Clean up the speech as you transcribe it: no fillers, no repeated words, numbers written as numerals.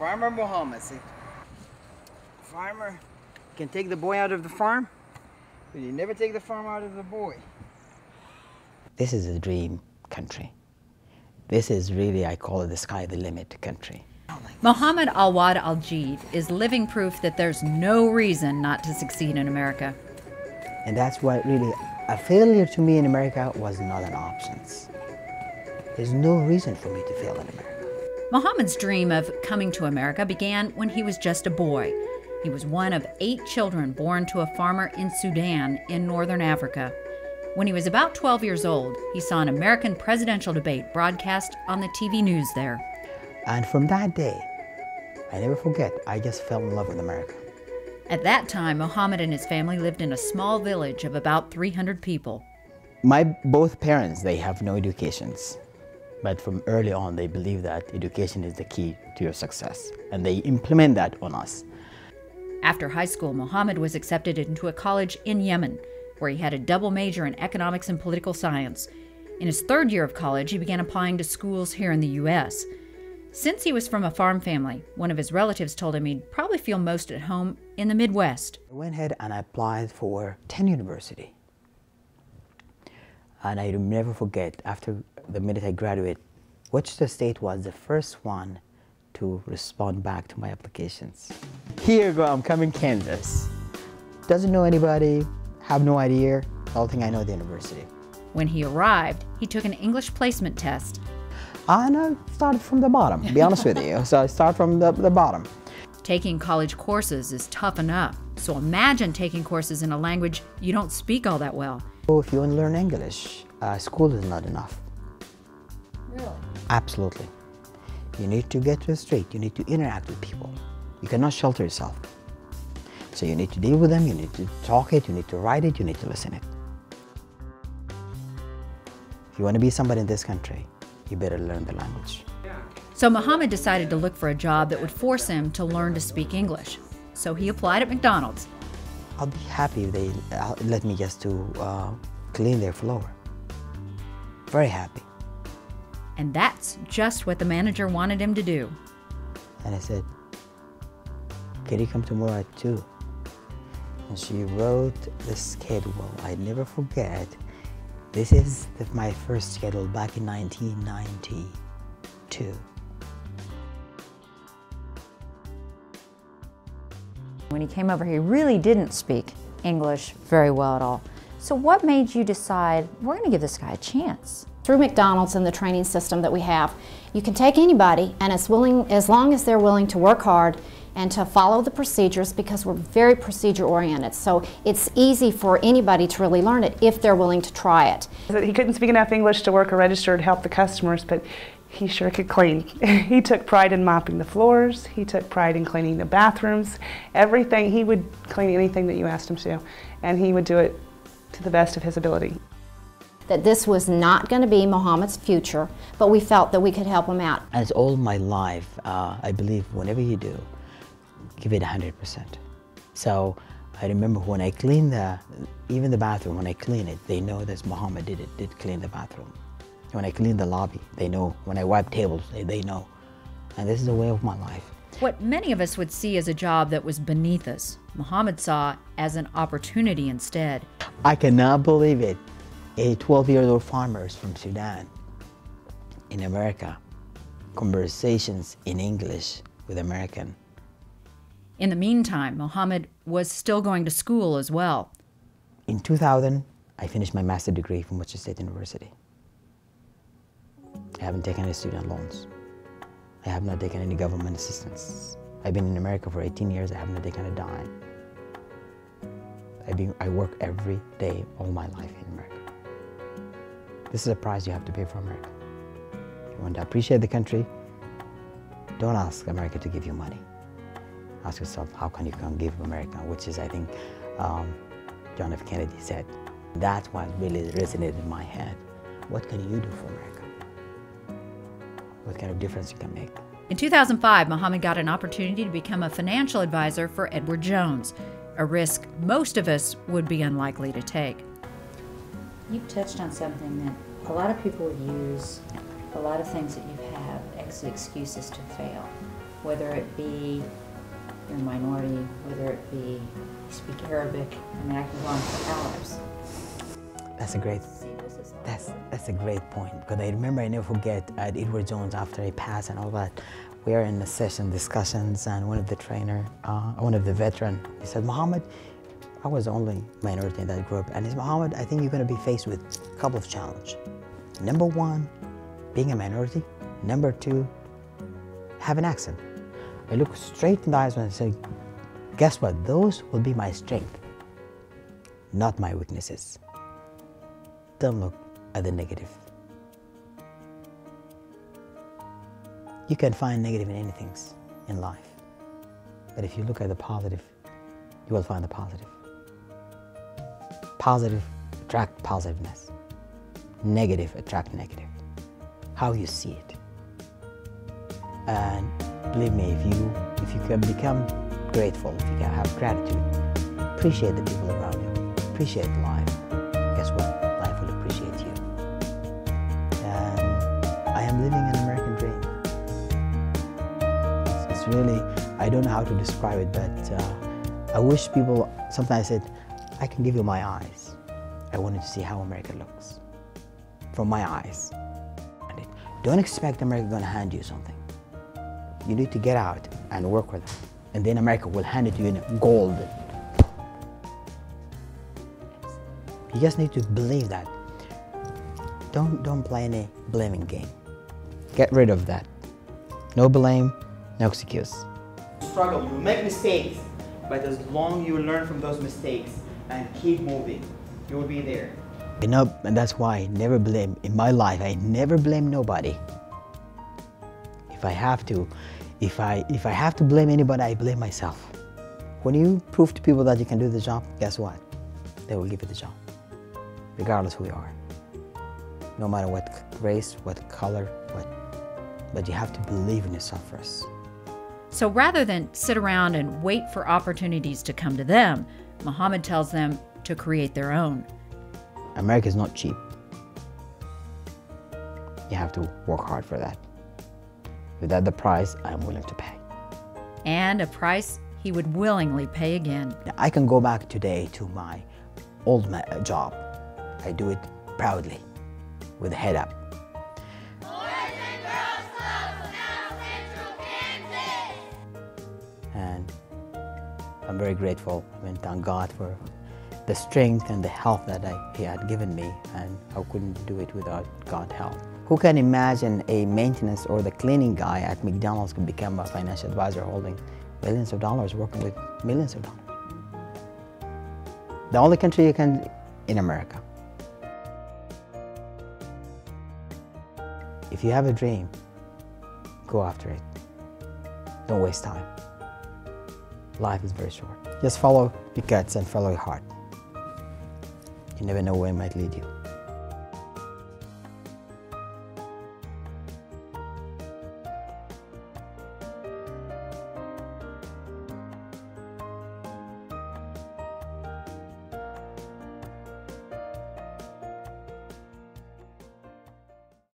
Farmer Mohammad, see? Farmer can take the boy out of the farm, but you never take the farm out of the boy. This is a dream country. This is really, I call it the sky the limit country. Mohammad Al-Wad Al-Jeed is living proof that there's no reason not to succeed in America. And that's what really, a failure to me in America was not an option. There's no reason for me to fail in America. Mohammad's dream of coming to America began when he was just a boy. He was one of 8 children born to a farmer in Sudan in northern Africa. When he was about 12 years old, he saw an American presidential debate broadcast on the TV news there. And from that day, I never forget, I just fell in love with America. At that time, Mohammad and his family lived in a small village of about 300 people. My both parents, they have no educations. But from early on, they believe that education is the key to your success. And they implement that on us. After high school, Mohammad was accepted into a college in Yemen, where he had a double major in economics and political science. In his 3rd year of college, he began applying to schools here in the U.S. Since he was from a farm family, one of his relatives told him he'd probably feel most at home in the Midwest. I went ahead and I applied for 10 university. And I will never forget, after the minute I graduated, Wichita State was the first one to respond back to my applications. Here you go, I'm coming Kansas. Doesn't know anybody, have no idea, the only thing I know the university. When he arrived, he took an English placement test. And I started from the bottom, to be honest with you. So I start from the bottom. Taking college courses is tough enough, so imagine taking courses in a language you don't speak all that well. If you want to learn English, school is not enough. Really? Absolutely. You need to get to the street, you need to interact with people. You cannot shelter yourself. So you need to deal with them, you need to talk it, you need to write it, you need to listen it. If you want to be somebody in this country, you better learn the language. So Mohammad decided to look for a job that would force him to learn to speak English. So he applied at McDonald's. I'll be happy if they let me just to clean their floor. Very happy. And that's just what the manager wanted him to do. And I said, can you come tomorrow at 2? And she wrote the schedule. I never forget. This is my first schedule back in 1992. When he came over, he really didn't speak English very well at all. So what made you decide, we're going to give this guy a chance? Through McDonald's and the training system that we have, you can take anybody, and as long as they're willing to work hard and to follow the procedures, because we're very procedure oriented. So it's easy for anybody to really learn it if they're willing to try it. He couldn't speak enough English to work a register to help the customers, but he sure could clean. He took pride in mopping the floors, he took pride in cleaning the bathrooms, everything. He would clean anything that you asked him to, and he would do it to the best of his ability. That this was not going to be Mohammad's future, but we felt that we could help him out. And it's all my life, I believe whenever you do, give it 100%. So I remember when I clean even the bathroom, when I clean it, they know that Mohammad did clean the bathroom. When I clean the lobby, they know. When I wipe tables, they know. And this is the way of my life. What many of us would see as a job that was beneath us, Mohammad saw as an opportunity instead. I cannot believe it. A 12-year-old farmer from Sudan in America, conversations in English with American. In the meantime, Mohammad was still going to school as well. In 2000, I finished my master's degree from Wichita State University. I haven't taken any student loans. I have not taken any government assistance. I've been in America for 18 years. I have not taken a dime. I work every day all my life in America. This is a price you have to pay for America. If you want to appreciate the country, don't ask America to give you money. Ask yourself, how can you come give America, which is, I think, John F. Kennedy said. That's what really resonated in my head. What can you do for America? What kind of difference you can make? In 2005, Mohammad got an opportunity to become a financial advisor for Edward Jones, a risk most of us would be unlikely to take. You've touched on something that a lot of people use, a lot of things that you have as excuses to fail. whether it be you're a minority, whether it be you speak Arabic. I mean, I can go on for hours. That's a great. That's a great point, because I remember, I never forget, at Edward Jones, after I passed and all that, we are in the session discussions, and one of the veteran, he said, Mohammad, I was the only minority in that group, and he said, Mohammad, I think you're going to be faced with a couple of challenges. Number one, being a minority. Number two, have an accent. I look straight in the eyes and say, guess what? Those will be my strength, not my weaknesses. Don't look at the negative. You can find negative in anything in life, but if you look at the positive, you will find the positive. Positive attract positiveness. Negative attract negative. How you see it. And believe me, if you can become grateful, if you can have gratitude, appreciate the people around you, appreciate life, guess what? Life will appreciate you. And I am living an American dream. It's really, I don't know how to describe it, but I wish people, sometimes said, I can give you my eyes. I wanted to see how America looks from my eyes. Don't expect America going to hand you something. You need to get out and work with it, and then America will hand it to you in gold. You just need to believe that. Don't play any blaming game. Get rid of that. No blame, no excuse. Struggle, you will make mistakes, but as long as you learn from those mistakes and keep moving, you will be there. You know, and that's why I never blame, in my life, I never blame nobody. If I have to, if I have to blame anybody, I blame myself. When you prove to people that you can do the job, guess what? They will give you the job, regardless who you are. No matter what race, what color, but you have to believe in yourself first. So rather than sit around and wait for opportunities to come to them, Mohammad tells them to create their own. America is not cheap. You have to work hard for that. Without the price, I'm willing to pay. And a price he would willingly pay again. I can go back today to my old job. I do it proudly, with a head up. And I'm very grateful. I mean, thank God for the strength and the health that He had given me, and I couldn't do it without God's help. Who can imagine a maintenance or the cleaning guy at McDonald's could become a financial advisor holding millions of dollars, working with millions of dollars? The only country you can, in America. If you have a dream, go after it. Don't waste time. Life is very short. Just follow your guts and follow your heart. You never know where it might lead you.